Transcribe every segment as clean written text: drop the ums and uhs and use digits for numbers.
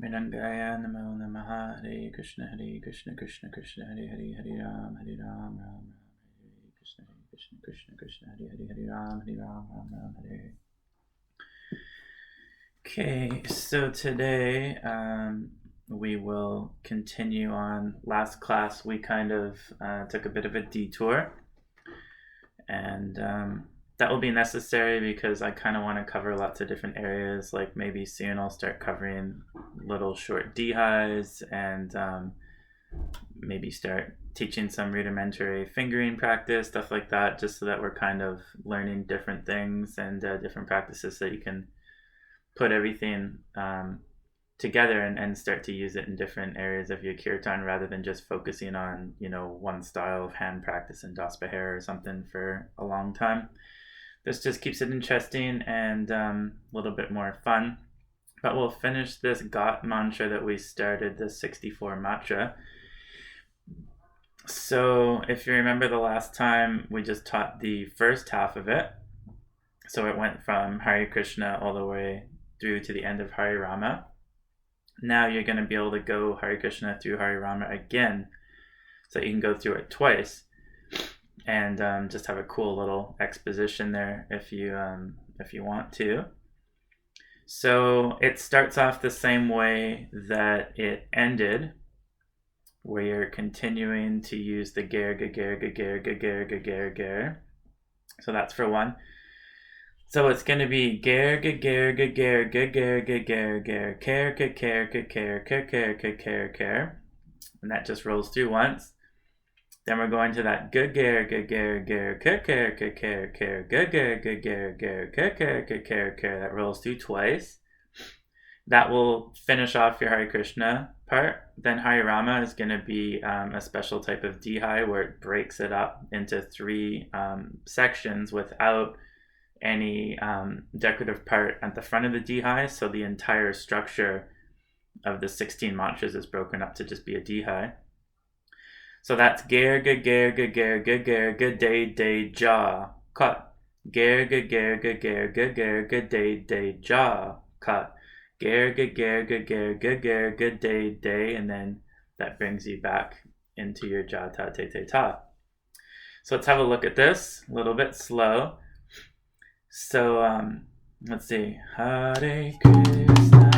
Mrinangaya Namo Namaha. Hare Krishna Krishna Krishna Hare Hare, Hare Ram Ram Ram, Hare Krishna Krishna Krishna Hare Hare, Hare Ram Ram Hare. Okay, so today we will continue on. Last class we kind of took a bit of a detour, and that will be necessary because I kind of want to cover lots of different areas. Like maybe soon I'll start covering little short dhei's and maybe start teaching some rudimentary fingering practice, stuff like that, just so that we're kind of learning different things and different practices so you can put everything together and start to use it in different areas of your kirtan rather than just focusing on, you know, one style of hand practice in Pahira or something for a long time. This just keeps it interesting and a little bit more fun. But we'll finish this Ghat mantra that we started, the 64 matra. So if you remember the last time, we just taught the first half of it. So it went from Hare Krishna all the way through to the end of Hare Rama. Now you're going to be able to go Hare Krishna through Hare Rama again. So you can go through it twice. And just have a cool little exposition there if you want to. So it starts off the same way that it ended, where you're continuing to use the Ghergegher, gegher. So that's for one. So it's going to be Ghergegher, kekher, and that just rolls through once. Then we're going to that gegher, kekher, that rolls through twice. That will finish off your Hare Krishna part. Then Hare Rama is going to be a special type of dhei where it breaks it up into 3 sections without any decorative part at the front of the dhei. So the entire structure of the 16 mantras is broken up to just be a dhei. So that's Ghergegher, dhei-dhei, jha-a, kot. Ghergegher, dhei-dhei, jha-a, kot. Ghergegher, dhei-dhei, and then that brings you back into your jha-a, thei-thei, ta. So let's have a look at this, a little bit slow. So let's see. Hare Krishna.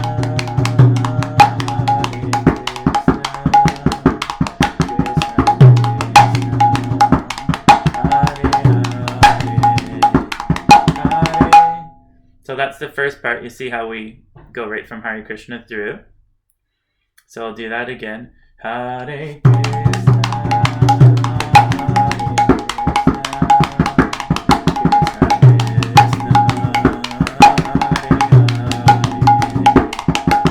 So that's the first part. You see how we go right from Hare Krishna through. So I'll do that again. Hare Krishna,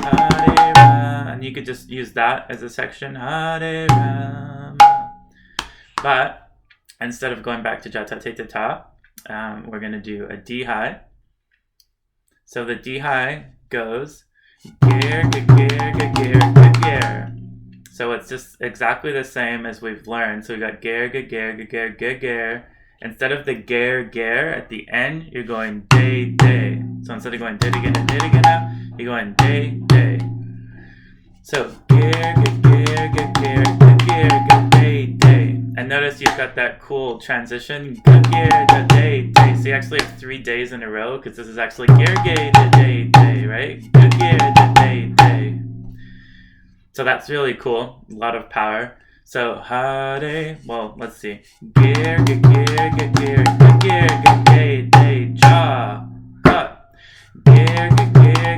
Hare Rama. And you could just use that as a section. Hare Rama. But instead of going back to jha-a, thei-thei, ta, we're going to do a dhei. So the dhei goes Ghergegher. So it's just exactly the same as we've learned. So we got Ghergegher. Instead of the ghergher at the end, you're going dhei-dhei. So instead of going dhei-dhei, you're going dhei-dhei. So Ghergegher, dhei-dhei. And notice you've got that cool transition. Ghergegher, dhei-dhei. So you actually have 3 days in a row because this is actually Ghergegher, dhei-dhei, right? Ghergegher, dhei-dhei. So that's really cool. A lot of power. So Hare, well, let's see. Ghergegher, dhei-dhei, jha-a, kot. Ghergegher,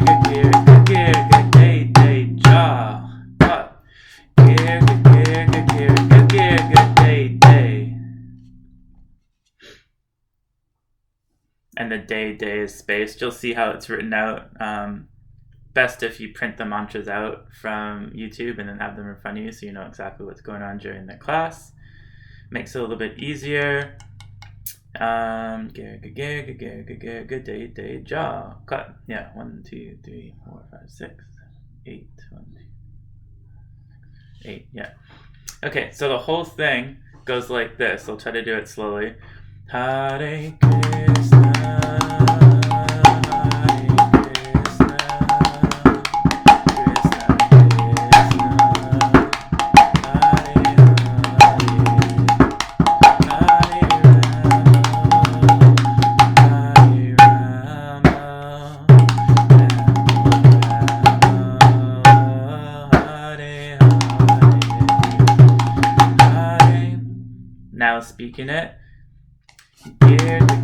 dhei-dhei, jha-a, kot. Ghergegher, dhei-dhei. And the dhei-dhei is spaced. You'll see how it's written out. Best if you print the mantras out from YouTube and then have them in front of you so you know exactly what's going on during the class. Makes it a little bit easier. Ghergegher, dhei-dhei, jha-a, kot. Yeah, 1, 2, 3, 4, 5, 6, 8. 1, 2, 8. Yeah. Okay, so the whole thing goes like this. I'll try to do it slowly. Hare Krishna, Hare Krishna, Krishna speaking it. Ghergegher,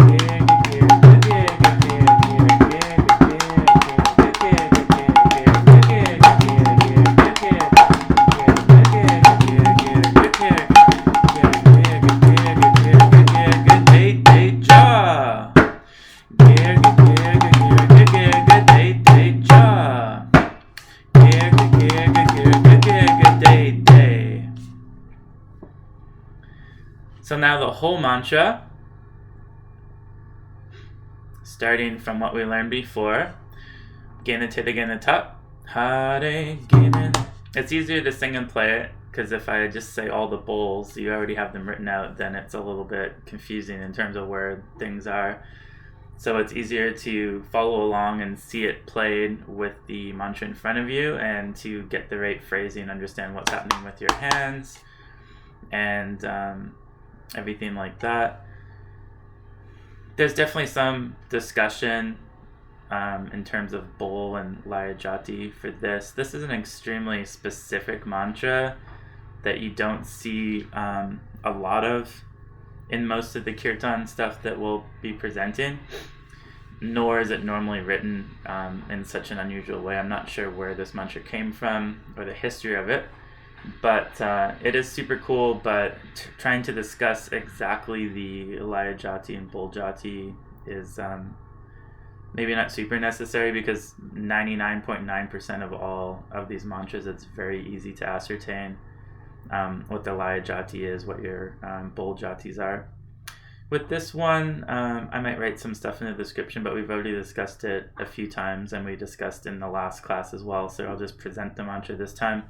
so now the whole mantra, starting from what we learned before, gena tere gena ta, hare gena. It's easier to sing and play it, because if I just say all the bowls, you already have them written out, then it's a little bit confusing in terms of where things are. So it's easier to follow along and see it played with the mantra in front of you, and to get the right phrasing, understand what's happening with your hands, and everything like that. There's definitely some discussion in terms of bowl and Laya Jati for this. This is an extremely specific mantra that you don't see a lot of in most of the kirtan stuff that we'll be presenting, nor is it normally written in such an unusual way. I'm not sure where this mantra came from or the history of it, but it is super cool. But trying to discuss exactly the Laya Jati and bowl Jati is maybe not super necessary, because 99.9% of all of these mantras, it's very easy to ascertain what the Laya Jati is, what your bowl Jatis are. With this one, I might write some stuff in the description, but we've already discussed it a few times, and we discussed in the last class as well, so I'll just present the mantra this time.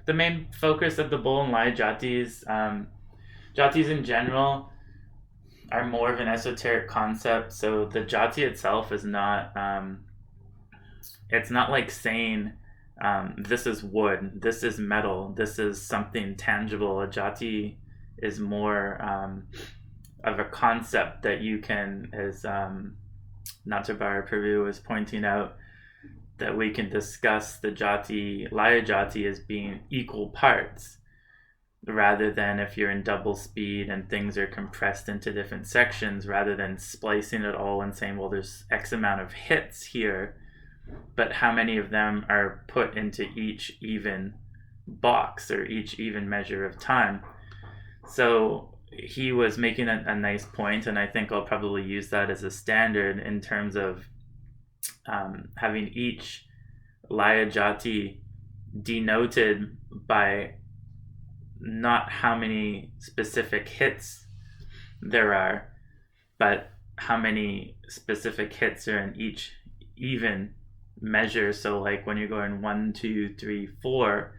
The main focus of the bowl and Laya Jatis, Jatis in general, are more of an esoteric concept. So the Jati itself is not, it's not like saying this is wood, this is metal, this is something tangible. A Jati is more of a concept that you can, as Nathabara Prabhu was pointing out, that we can discuss the Jati, Laya Jati, as being equal parts, rather than if you're in double speed and things are compressed into different sections, rather than splicing it all and saying, well, there's X amount of hits here, but how many of them are put into each even box or each even measure of time. So he was making a nice point, and I think I'll probably use that as a standard in terms of having each Laya Jati denoted by not how many specific hits there are, but how many specific hits are in each even measure. So like when you're going 1, 2, 3, 4,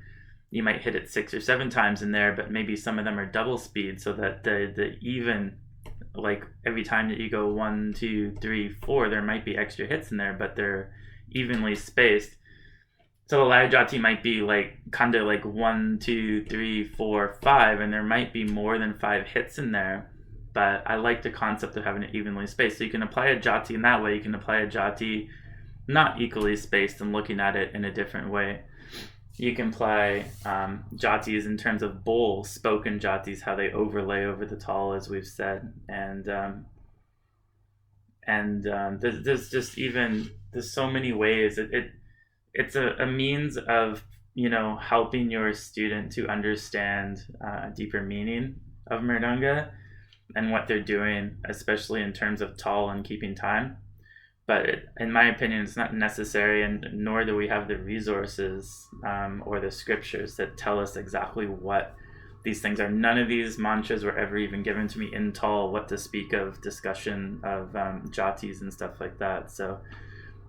you might hit it 6 or 7 times in there, but maybe some of them are double speed, so that the even, like every time that you go 1, 2, 3, 4, there might be extra hits in there, but they're evenly spaced. So a Laya Jati might be like kind of like 1, 2, 3, 4, 5, and there might be more than 5 hits in there. But I like the concept of having it evenly spaced. So you can apply a Jati in that way. You can apply a Jati not equally spaced and looking at it in a different way. You can apply Jatis in terms of bowls, spoken Jatis, how they overlay over the Taal, as we've said, and there's just even, there's so many ways. It's a means of, you know, helping your student to understand a deeper meaning of Mridanga and what they're doing, especially in terms of Taal and keeping time. But in my opinion, it's not necessary, and nor do we have the resources or the scriptures that tell us exactly what these things are. None of these mantras were ever even given to me in Taal, what to speak of discussion of Jatis and stuff like that. So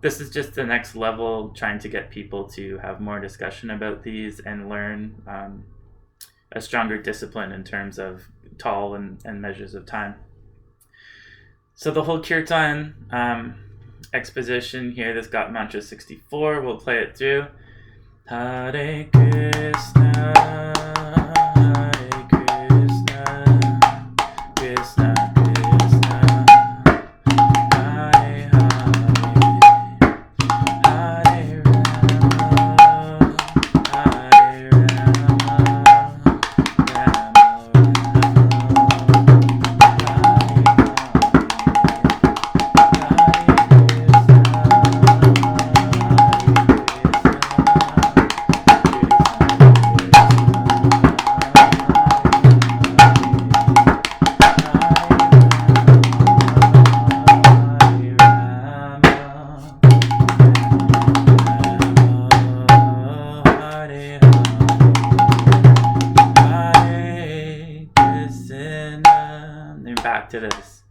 this is just the next level, trying to get people to have more discussion about these and learn a stronger discipline in terms of Taal and measures of time. So the whole kirtan exposition here, this Ghat mantra 64, we'll play it through. Hare Krishna, Hare Krishna, Krishna Krishna, Hare Hare, Hare Rama, Hare Rama, Rama Rama, back to this.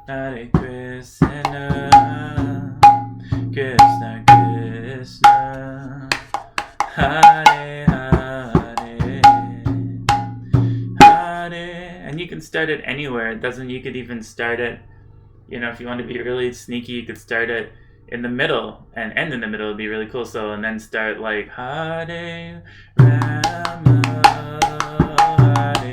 Hare Krishna, Krishna Krishna, Hare Hare, Hare. And you can start it anywhere. It doesn't. You could even start it. If you want to be really sneaky, you could start it in the middle and end in the middle. Would be really cool. So and then start like Hare Rama, Hare Rama, Rama Rama, Hare Hare,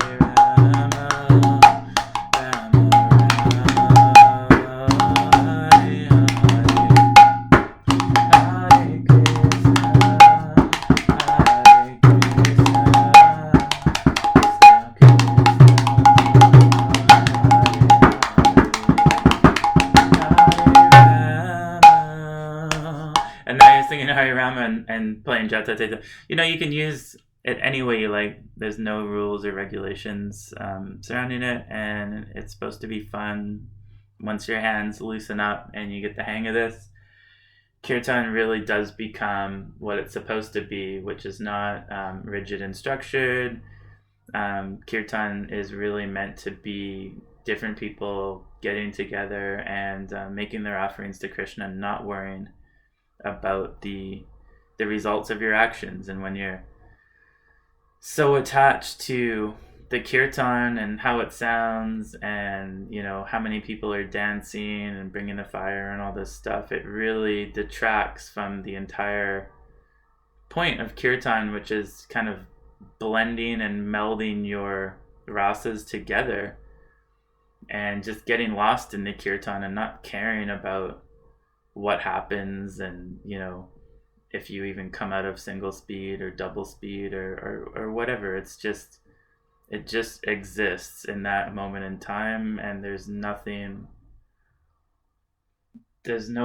Hare Krishna, Hare and now you're singing Hare Rama and playing jha-a, thei-thei. You can use it any way you like. There's no rules or regulations surrounding it, and it's supposed to be fun. Once your hands loosen up and you get the hang of this, kirtan really does become what it's supposed to be, which is not rigid and structured. Kirtan is really meant to be different people getting together and making their offerings to Krishna, not worrying about the results of your actions. And when you're so attached to the kirtan and how it sounds and how many people are dancing and bringing the fire and all this stuff, it really detracts from the entire point of kirtan, which is kind of blending and melding your rasas together and just getting lost in the kirtan and not caring about what happens and if you even come out of single speed or double speed or whatever. It just exists in that moment in time, and there's no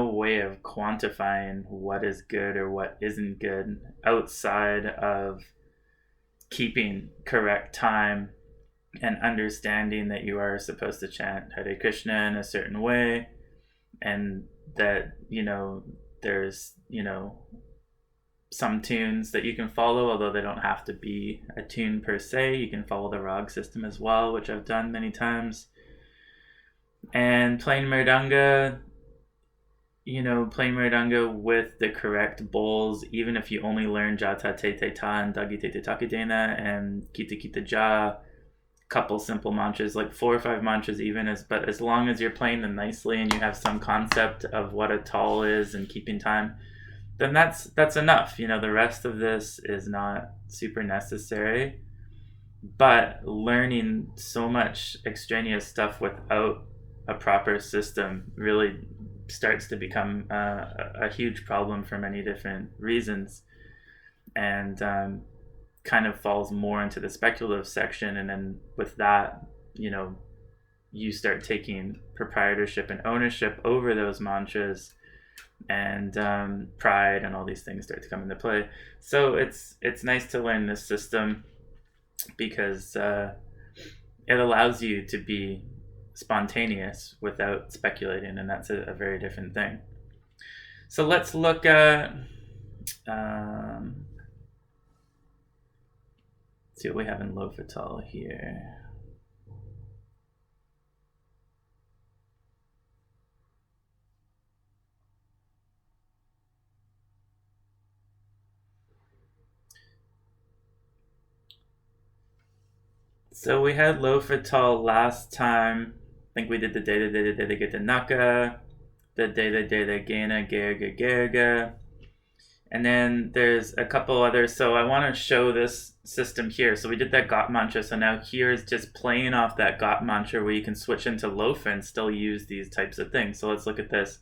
way of quantifying what is good or what isn't good outside of keeping correct time and understanding that you are supposed to chant Hare Krishna in a certain way, and that there's some tunes that you can follow, although they don't have to be a tune per se. You can follow the rag system as well, which I've done many times. And playing mridanga with the correct bowls, even if you only learn jha-a, thei-thei, ta, and dagi-te-te takidena, and kita jha, couple simple mantras, like 4 or 5 mantras even, but as long as you're playing them nicely and you have some concept of what a taal is and keeping time, then that's enough. The rest of this is not super necessary. But learning so much extraneous stuff without a proper system really starts to become a huge problem for many different reasons, and kind of falls more into the speculative section. And then with that, you start taking proprietorship and ownership over those mantras, and pride and all these things start to come into play. So it's nice to learn this system because it allows you to be spontaneous without speculating, and that's a very different thing. So let's look at see what we have in Lofa Taal here. So we had Lofa Taal last time. I think we did the dhei-dhei, genagher, the Deredere, gena, ghergegher. And then there's a couple others. So I want to show this system here. So we did that Ghat mantra. So now here is just playing off that Ghat mantra where you can switch into Lofa and still use these types of things. So let's look at this.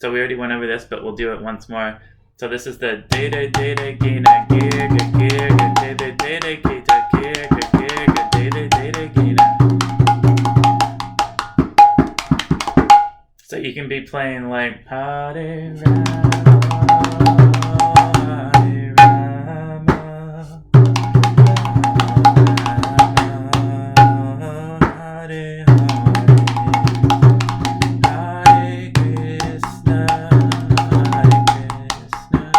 So we already went over this, but we'll do it once more. So this is the dhei-dhei, gena, ghergegher, dhei-dhei, ketakher, kekherke, dhei-dhei, gena. So you can be playing like Hare Rama, Hare Rama, Hare Hare, Hare Krishna, Hare Krishna.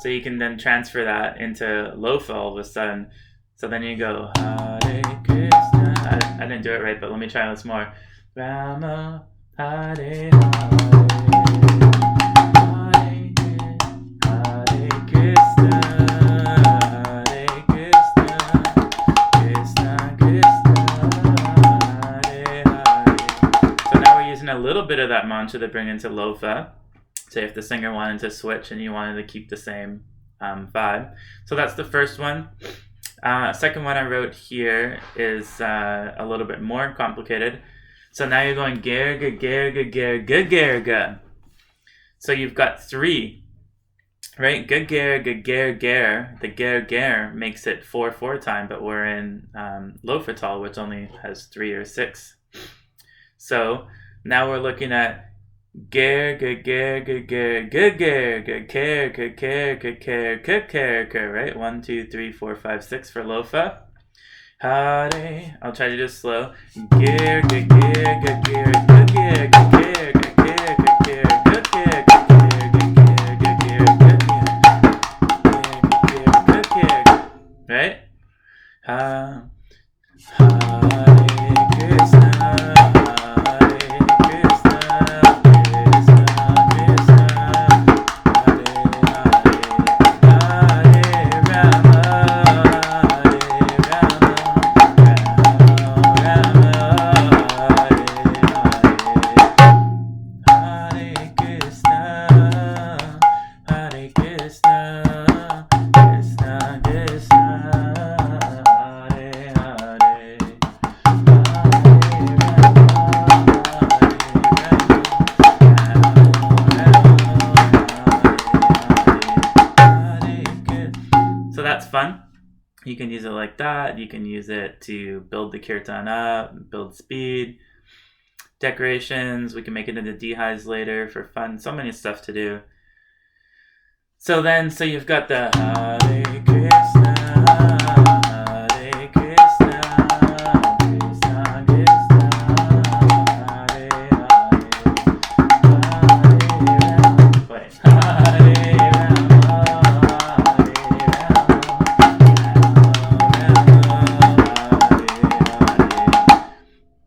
So you can then transfer that into Lofa all of a sudden. So then you go Hare Krishna, I didn't do it right, but let me try once more. Rama, Hare Hare Krishna, Krishna Krishna, Hare Hare. So now we're using a little bit of that mantra to bring into Lofa. So if the singer wanted to switch and you wanted to keep the same vibe. So that's the first one. Second one I wrote here is a little bit more complicated. So now you're going ghergegher, ghergegher, gegherge. So you've got 3, right? Gegher, gegher, the ghergher makes it 4/4 time, but we're in Lofa Taal, which only has 3 or 6. So now we're looking at Ghergegher, gegher, kekher, right? 1, 2, 3, 4, 5, 6 for Lofa. Hare, I'll try to do it slow. Right? Hare Krishna. So that's fun. You can use it like that. You can use it to build the kirtan up, build speed, decorations. We can make it into Tehais later for fun. So many stuff to do. So you've got the Hare Krishna, Hare Krishna, Krishna Krishna, Hare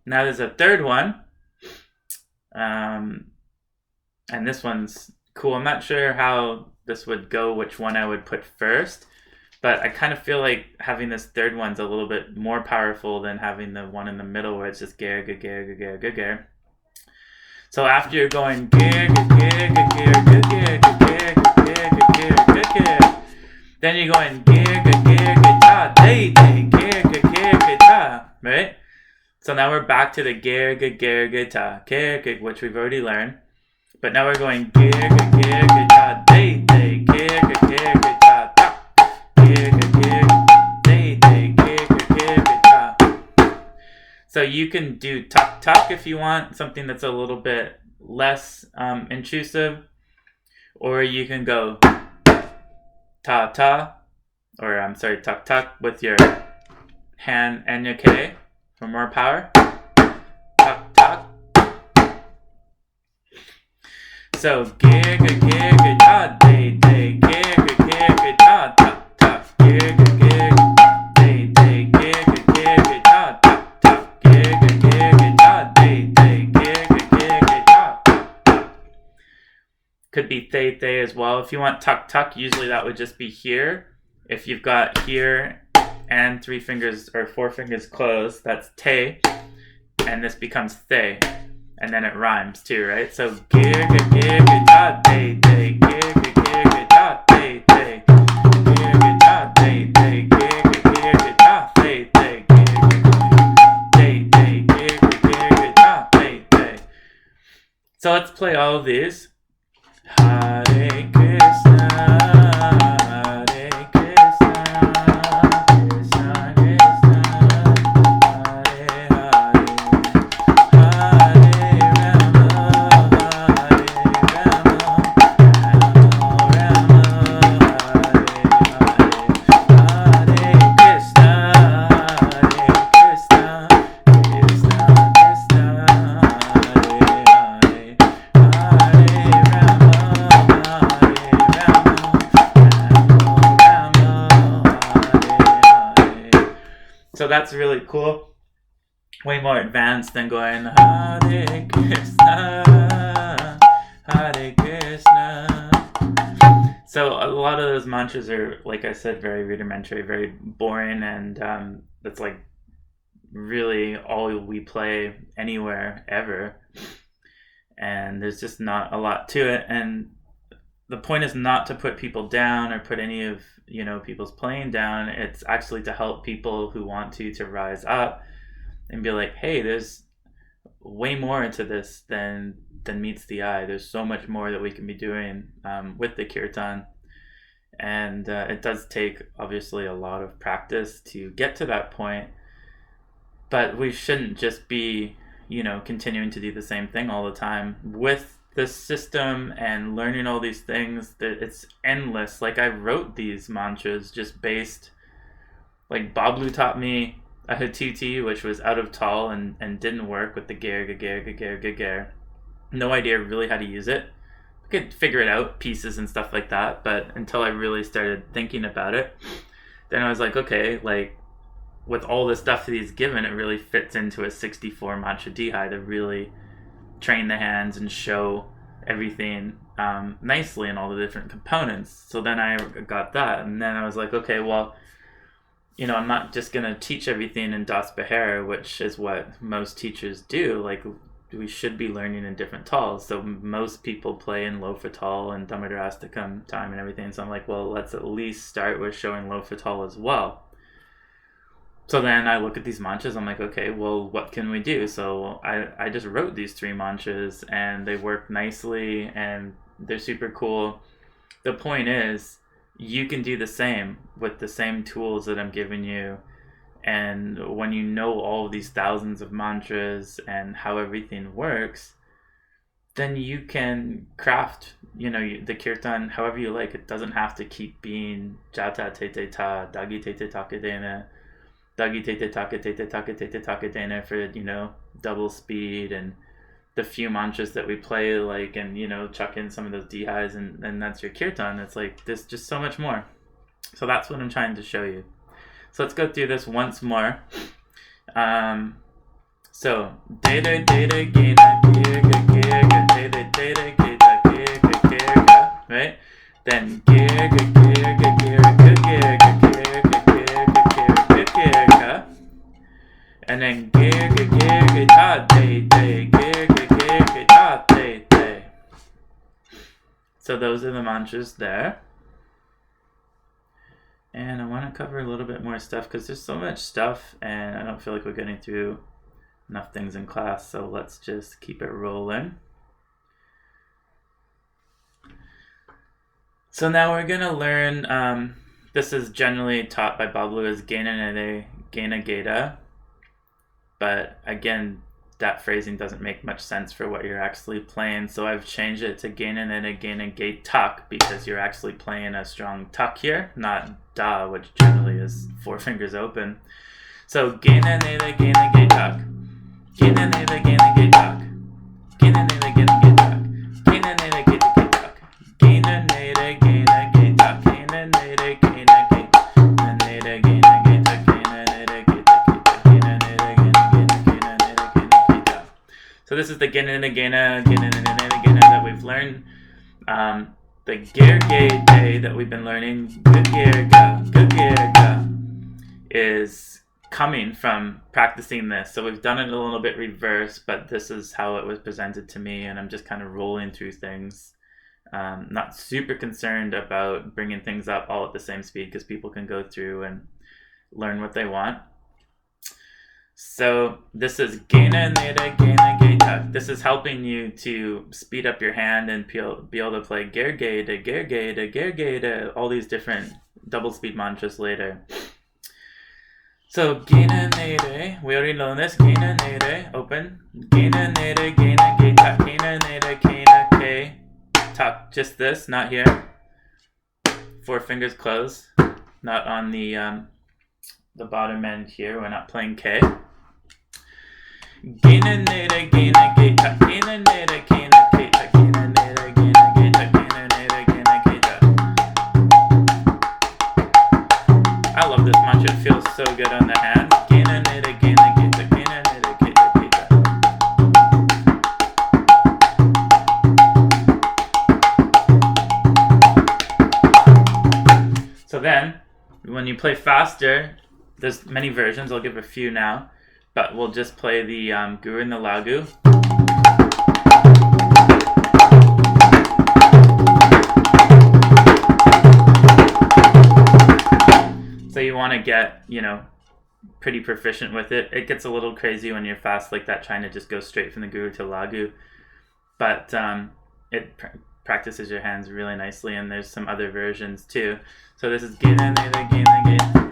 Now there's a third one, and this one's cool. I'm not sure how this would go, which one I would put first, but I kind of feel like having this third one's a little bit more powerful than having the one in the middle where it's just gegher. So after you're going gegher, then you're going geta, dhei-dhei, keta, right? So now we're back to the ghergegher, geta, kekher, which we've already learned. But now we're going ghergegher, geta, dhei-dhei, kekher, geta, ghergegher, dhei-dhei, kekher, geta. So you can do tuk if you want, something that's a little bit less intrusive. Or you can go ta, or I'm sorry, tuk with your hand and your K for more power. Tuk. So gegher, geta, dhei-dhei, kekher, geta, tuk, gegher, dhei-dhei, kekher, geta, tuk, gegher, geta, dhei-dhei, kekher, geta. Could be thei-thei as well. If you want tuk, usually that would just be here. If you've got here and 3 fingers or 4 fingers closed, that's te, and this becomes thei. And then it rhymes too, right? So gegher, geta, dhei-dhei, kekher, geta, dhei-dhei, geta, dhei-dhei, kekher, geta, dhei-dhei, dhei-dhei, kekher, geta, dhei-dhei. So let's play all of these. Hare Krishna, Hare Krishna, Krishna Krishna, Hare Hare, Hare Rama, Rama Hare Hare, Hare Krishna, Krishna Krishna, So that's really cool. way more advanced than going Hare Krishna, Hare Krishna. So a lot of those mantras are, like I said, very rudimentary, very boring, and that's like really all we play anywhere ever. And there's just not a lot to it. And the point is not to put people down or put any of people's playing down. It's actually to help people who want to rise up and be like, hey, there's way more into this than meets the eye. There's so much more that we can be doing with the kirtan. And it does take obviously a lot of practice to get to that point, but we shouldn't just be continuing to do the same thing all the time. With this system and learning all these things, that it's endless. Like, I wrote these mantras just based, like, Bablu taught me a hatuti which was out of Taal and didn't work with the Ghergegher. No idea really how to use it. I could figure it out, pieces and stuff like that, but until I really started thinking about it, then I was like, okay, like, with all the stuff that he's given, it really fits into a 64 mantra dhei to really train the hands and show everything nicely and all the different components. So then I got that, and then I was like, okay, well, I'm not just going to teach everything in Das Pahira, which is what most teachers do. Like, we should be learning in different Taals. So most people play in Lofa Taal and Damodarastakam time and everything. So I'm like, well, let's at least start with showing Lofa Taal as well. So then I look at these mantras, I'm like, okay, well, what can we do? So I just wrote these 3 mantras, and they work nicely, and they're super cool. The point is, you can do the same with the same tools that I'm giving you. And when you know all of these thousands of mantras and how everything works, then you can craft, the kirtan however you like. It doesn't have to keep being jha-a, te-thei, ta, dagi te-thei, take dena, dagi te-thei, take te-thei, take dena for, double speed, and the few mantras that we play, like, and, chuck in some of those dhais, and that's your kirtan. It's like, there's just so much more. So that's what I'm trying to show you. So let's go through this once more. So, Deredere, gena, ghergegher, teretere, ketakher, kekherke, right? Then Ghergegher, gegher, kekherke, and then Ghergegher, geta, dhei-dhei, Ghergegher, geta, thei-thei. So those are the mantras there. And I want to cover a little bit more stuff because there's so much stuff and I don't feel like we're getting through enough things in class. So let's just keep it rolling. So now we're going to learn, this is generally taught by Bablu as Deredere, geta. But again, that phrasing doesn't make much sense for what you're actually playing. So I've changed it to Deredere, tuck, because you're actually playing a strong tuck here, not da, which generally is 4 fingers open. So Deredere, tuck, Deredere, tuck, Deredere, tuck, Deredere, tuck, Deredere, tuck, Deredere, tuck, so this is the gena that we've learned. The Ghergegher that we've been learning, gegherge, is coming from practicing this. So we've done it a little bit reverse, but this is how it was presented to me, and I'm just kind of rolling through things. Not super concerned about bringing things up all at the same speed because people can go through and learn what they want. So this is genagher, tuck. This is helping you to speed up your hand and be able to play Ghergegher, all these different double speed mantras later. So genagher, we already know this. Genagher, open. Genagher, tuck. Genagher, kekherke, tuck. Just this, not here. 4 fingers closed, not on the bottom end here. We're not playing K. Genagher, tuck. Genagher, kekherke, tuck. Genagher, tuck. Genagher, kekherke, tuck. I love this mantra. It feels so good on the hand. Genagher, tuck. Genagher, then, when you play faster, there's many versions. I'll give a few now, but we'll just play the gur and the lagu. So you want to get, pretty proficient with it. It gets a little crazy when you're fast like that, trying to just go straight from the gur to lagu. But it practices your hands really nicely, and there's some other versions too. So this is gena, gena, gena, gena.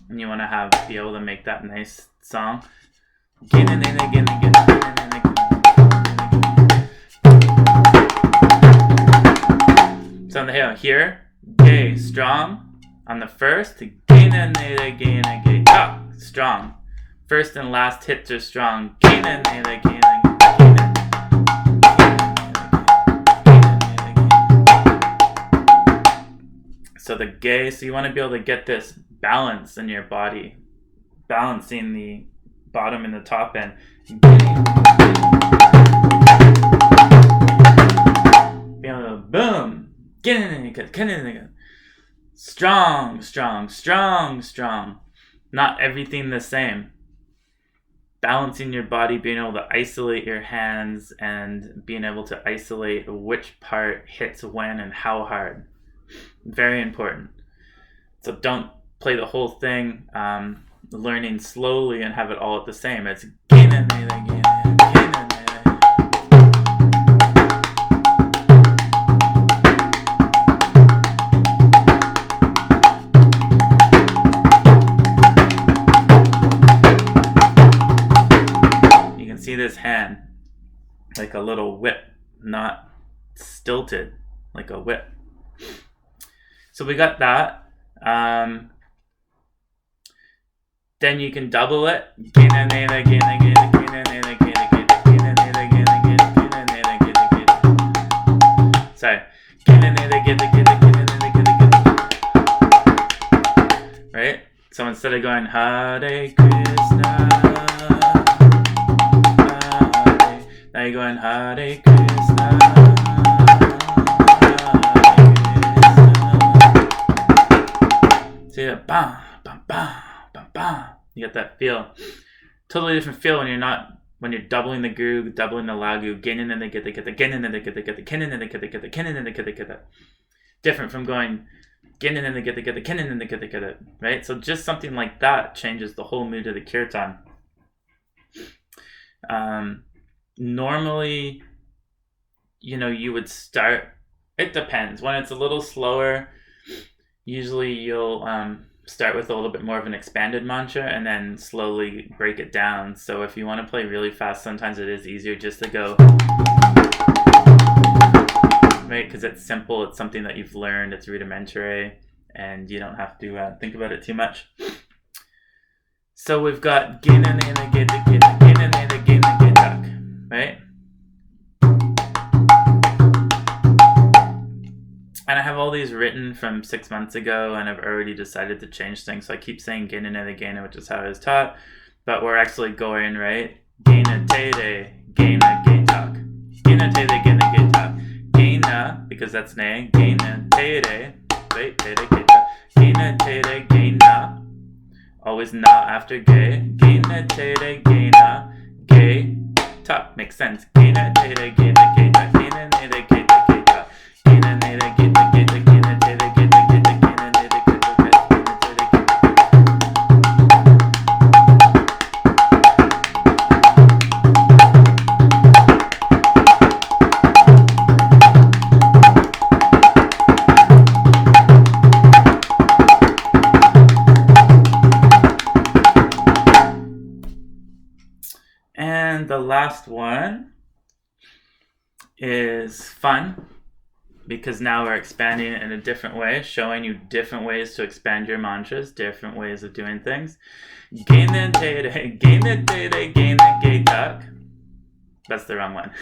And you want to be able to make that nice song. Gena, gena, gena, gena, gena, gena. So here, ge strong on the first, gena, gena, gena, geta strong. First and last hits are strong. Gena, gena, gena, gena. So the ge, so you want to be able to get this balance in your body, balancing the bottom and the top end. Boom. Strong, strong, strong, strong. Not everything the same. Balancing your body, being able to isolate your hands, and being able to isolate which part hits when and how hard. Very important. So don't play the whole thing learning slowly and have it all at the same. It's gena, gena, gena. See this hand like a little whip, not stilted, like a whip. So we got that. Then you can double it. Sorry. Right? So instead of going Hare Krishna, now you're going Hare Krishna, See that? Bam, bam, bam, bam, bam. You get that feel. Totally different feel when you're doubling the gur, doubling the lagu, gena and the geta, geta, gena and the geta, geta, gena and the geta, geta, gena and the geta, geta. Different from going gena and the geta, geta, gena and the geta, geta. Right? So just something like that changes the whole mood of the kirtan. Normally, you would start, it depends. When it's a little slower, usually you'll start with a little bit more of an expanded mantra and then slowly break it down. So if you want to play really fast, sometimes it is easier just to go, right? Because it's simple, it's something that you've learned, it's rudimentary, and you don't have to think about it too much. So we've got gena, gena, geta, geta, gena, gena, gena, geta, right? And I have all these written from 6 months ago, and I've already decided to change things. So I keep saying gena, gena, gena, which is how I was taught, but we're actually going, right? Gena, tere, gena, getak. Gena, tere, gena, getak. Gena, because that's ne. Gena, tere, right? Tere, geta. Gena, tere, gena. Always na after ge. Gena, tere, gena, geta. Makes sense. Gena, tere, gena, geta. Gena, tere, geta, geta. Gena, tere, geta, geta. Gena, tere, geta, geta. Gena, tere, geta, geta. Gena, tere, geta. And the last one is fun, because now we're expanding it in a different way, showing you different ways to expand your mantras, different ways of doing things. Gena, tere, gena, tere, gena, getak. That's the wrong one.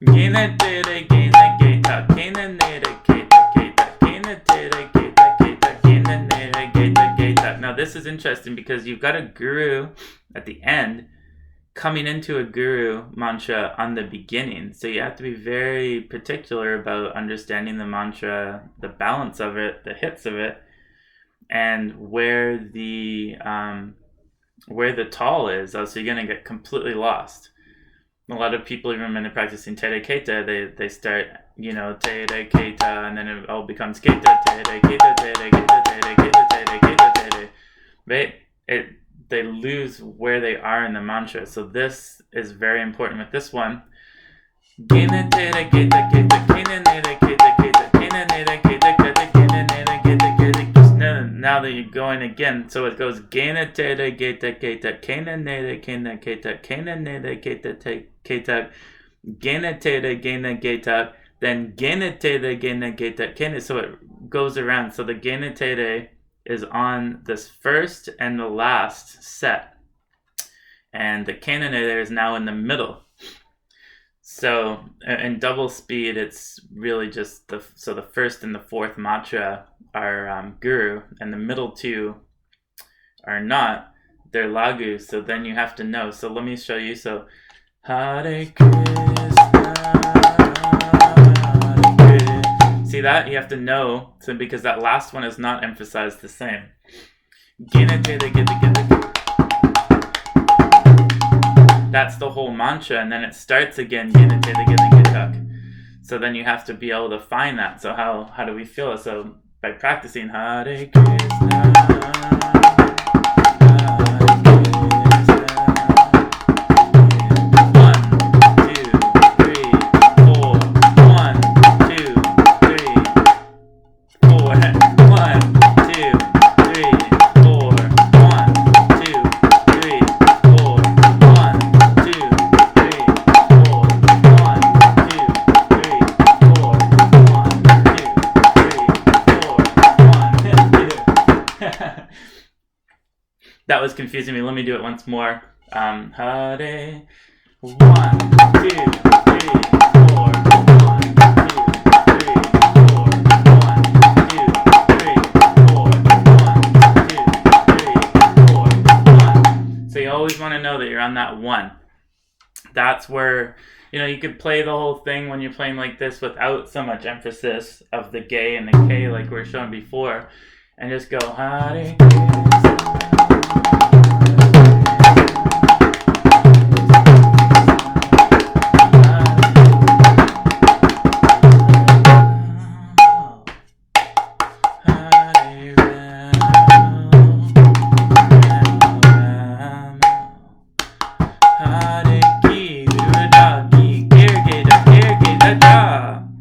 Gena, tere, gena, getak. Gena, tere, geta, geta. Gena, tere, geta, geta. Gena, tere, geta, this is interesting because you've got a guru at the end coming into a guru mantra on the beginning. So you have to be very particular about understanding the mantra, the balance of it, the hits of it, and where the taal is. So you're going to get completely lost. A lot of people, even when they're practicing tere keta, they start, tere keta, and then it all becomes keta, tere keta, tere keta, tere keta, tere keta, tere. Right? They lose where they are in the mantra. So this is very important with this one. Gena tere keta keta, gena nere keta keta, gena nere keta keta, gena nere keta keta. Now that you're going again, so it goes gena tere geta keta, gena nere gena keta, gena nere geta keta, gena tere gena geta, then gena tere gena geta gena. So it goes around. So the gena tere is on this first and the last set, and the gena nere is now in the middle. So in double speed, it's really just the first and the fourth matra are guru, and the middle two are not. They're lagu. So then you have to know. So let me show you. So Hare Krishna, Hare Krishna. See that? You have to know. So because that last one is not emphasized the same. That's the whole mantra, and then it starts again. So then you have to be able to find that. So how do we feel it? So by practicing Hare Krishna, that was confusing me. Let me do it once more. Hare 1, 2, 3, 4. 1, 2, 3, 4. 1, 2, 3, 4. 1. So you always want to know that you're on that 1. That's where, you could play the whole thing when you're playing like this without so much emphasis of the ge and the ke like we were showing before, and just go Hare Krishna.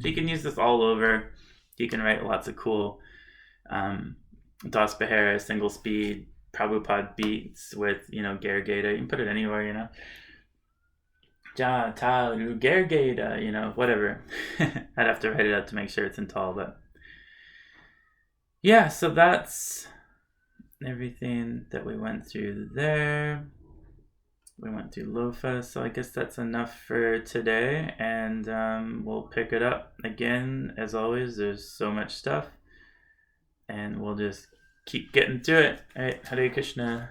You can use this all over. You can write lots of cool Das Pahira, single speed, Prabhupada beats with, Ghergegher. You can put it anywhere, jha-a, Ghergegher, whatever. I'd have to write it out to make sure it's in taal, but yeah, so that's everything that we went through there. We went through Lofa, so I guess that's enough for today, and we'll pick it up again. As always, there's so much stuff, and we'll just keep getting to it. All right, Hare Krishna.